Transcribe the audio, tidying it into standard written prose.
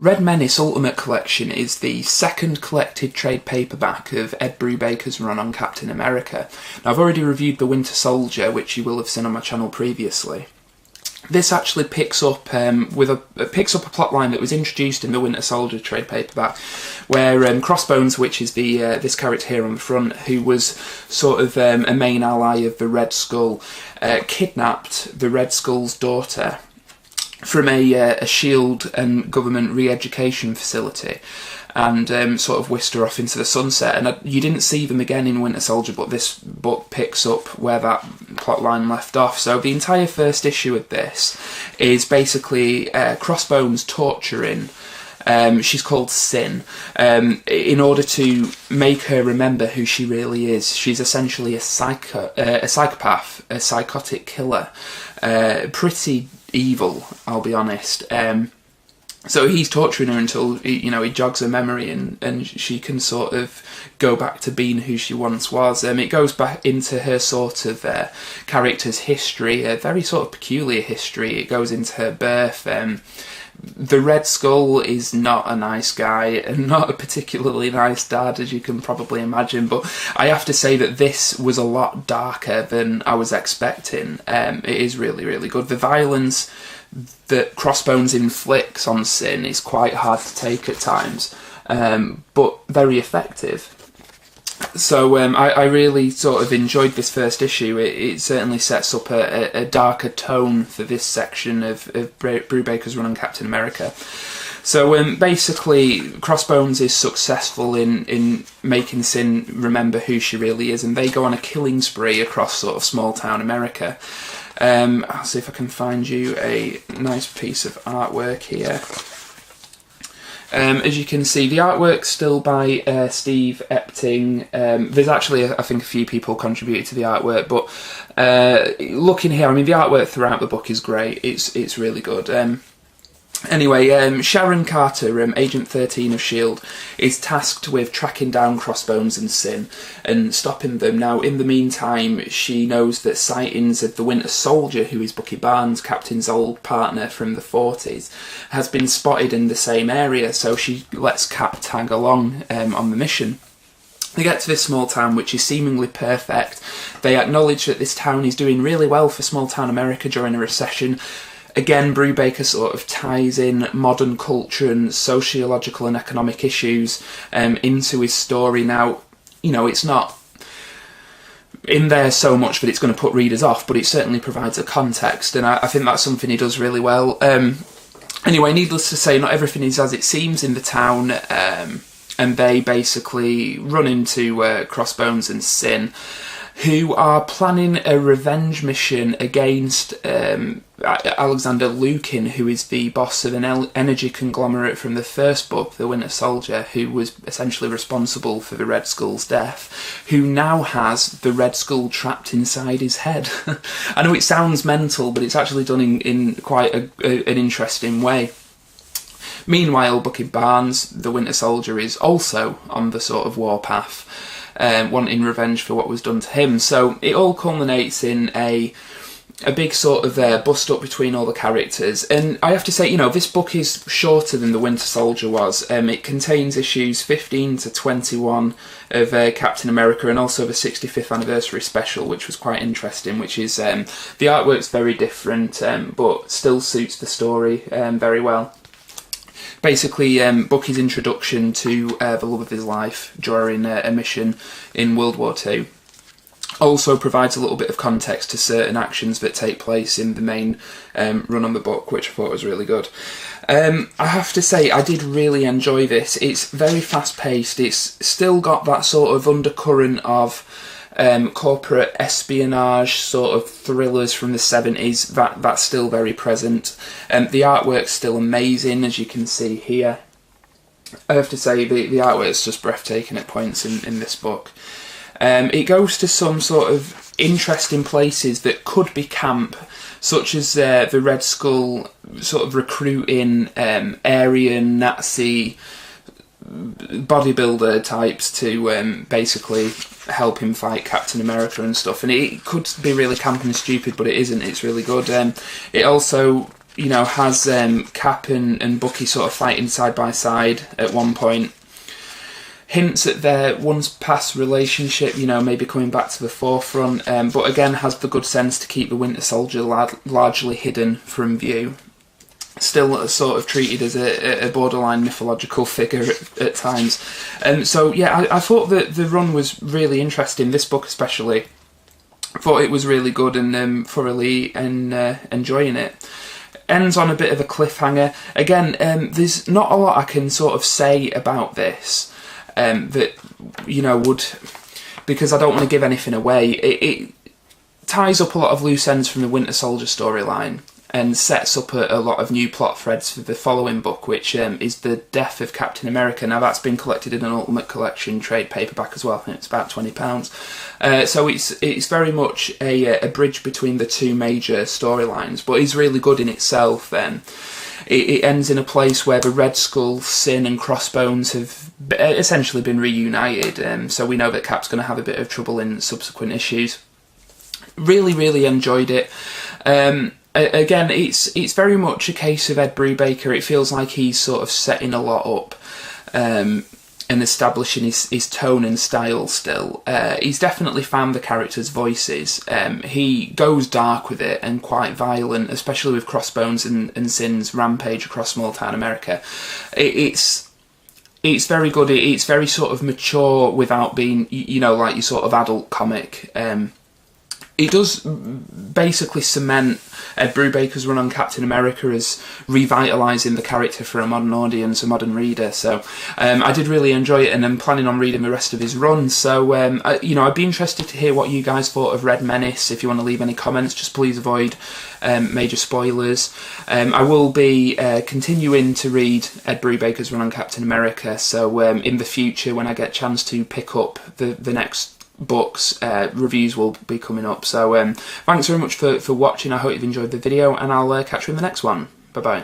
Red Menace Ultimate Collection is the second collected trade paperback of Ed Brubaker's run on Captain America. Now, I've already reviewed The Winter Soldier, which you will have seen on my channel previously. This actually picks up picks up a plotline that was introduced in the Winter Soldier trade paperback, where Crossbones, which is the this character here on the front, who was sort of a main ally of the Red Skull, kidnapped the Red Skull's daughter from a S.H.I.E.L.D. and government re-education facility, and sort of whisked her off into the sunset. And you didn't see them again in Winter Soldier, but this book picks up where that plotline left off. So the entire first issue of this is basically Crossbones torturing, she's called Sin, in order to make her remember who she really is. She's essentially a psychopath, a psychotic killer, pretty evil, I'll be honest. So he's torturing her until he jogs her memory, and she can sort of go back to being who she once was. It goes back into her sort of character's history, a very sort of peculiar history. It goes into her birth. The Red Skull is not a nice guy, and not a particularly nice dad, as you can probably imagine, but I have to say that this was a lot darker than I was expecting. It is really, really good. The violence that Crossbones inflicts on Sin is quite hard to take at times, but very effective. So I really sort of enjoyed this first issue. It certainly sets up a darker tone for this section of Brubaker's run on Captain America. So basically, Crossbones is successful in making Sin remember who she really is, and they go on a killing spree across sort of small town America. I'll see if I can find you a nice piece of artwork here. As you can see, the artwork's still by Steve Epting. There's actually, I think, a few people contributed to the artwork, but looking here, I mean, the artwork throughout the book is great. It's really good. Anyway, Sharon Carter, Agent 13 of S.H.I.E.L.D., is tasked with tracking down Crossbones and Sin and stopping them. Now, in the meantime, she knows that sightings of the Winter Soldier, who is Bucky Barnes, Captain's old partner from the 40s, has been spotted in the same area, so she lets Cap tag along on the mission. They get to this small town, which is seemingly perfect. They acknowledge that this town is doing really well for small town America during a recession. Again, Brubaker sort of ties in modern culture and sociological and economic issues into his story. Now, it's not in there so much that it's going to put readers off, but it certainly provides a context, and I think that's something he does really well. Anyway, needless to say, not everything is as it seems in the town, and they basically run into Crossbones and Sin, who are planning a revenge mission against Alexander Lukin, who is the boss of an energy conglomerate from the first book, The Winter Soldier, who was essentially responsible for the Red Skull's death, who now has the Red Skull trapped inside his head. I know it sounds mental, but it's actually done in quite an interesting way. Meanwhile, Bucky Barnes, the Winter Soldier, is also on the sort of warpath, wanting revenge for what was done to him. So it all culminates in a big sort of bust-up between all the characters. And I have to say, this book is shorter than The Winter Soldier was. It contains issues 15 to 21 of Captain America, and also the 65th anniversary special, which was quite interesting, which is, the artwork's very different, but still suits the story very well. Basically, Bucky's introduction to the love of his life during a mission in World War II also provides a little bit of context to certain actions that take place in the main run on the book, which I thought was really good. I have to say, I did really enjoy this. It's very fast-paced. It's still got that sort of undercurrent of corporate espionage sort of thrillers from the 70s. That's still very present. The artwork's still amazing, as you can see here. I have to say, the artwork's just breathtaking at points in this book. It goes to some sort of interesting places that could be camp, such as the Red Skull sort of recruiting Aryan Nazi bodybuilder types to basically help him fight Captain America and stuff. And it could be really camp and stupid, but it isn't. It's really good. It also you know, has Cap and Bucky sort of fighting side by side at one point. Hints at their once past relationship, you know, maybe coming back to the forefront, but again has the good sense to keep the Winter Soldier largely hidden from view. Still sort of treated as a borderline mythological figure at times. So yeah, I thought that the run was really interesting, this book especially. I thought it was really good and thoroughly enjoying it. Ends on a bit of a cliffhanger. Again, there's not a lot I can sort of say about this. That, you know, would, because I don't want to give anything away. It ties up a lot of loose ends from the Winter Soldier storyline and sets up a lot of new plot threads for the following book, which is the death of Captain America. Now that's been collected in an Ultimate Collection trade paperback as well, and it's about £20. So it's very much a bridge between the two major storylines, but it's really good in itself. It ends in a place where the Red Skull, Sin and Crossbones have essentially been reunited, so we know that Cap's going to have a bit of trouble in subsequent issues. Really, really enjoyed it. Again, it's very much a case of Ed Brubaker. It feels like he's sort of setting a lot up and establishing his tone and style still. He's definitely found the characters' voices. He goes dark with it and quite violent, especially with Crossbones and Sin's rampage across small-town America. It's very good. It's very sort of mature without being, you know, like your sort of adult comic. It does basically cement Ed Brubaker's run on Captain America as revitalising the character for a modern audience, a modern reader. So I did really enjoy it, and I'm planning on reading the rest of his run. So, you know, I'd be interested to hear what you guys thought of Red Menace. If you want to leave any comments, just please avoid major spoilers. I will be continuing to read Ed Brubaker's run on Captain America. So in the future, when I get a chance to pick up the next books, reviews will be coming up. So thanks very much for watching. I hope you've enjoyed the video, and I'll catch you in the next one. Bye bye.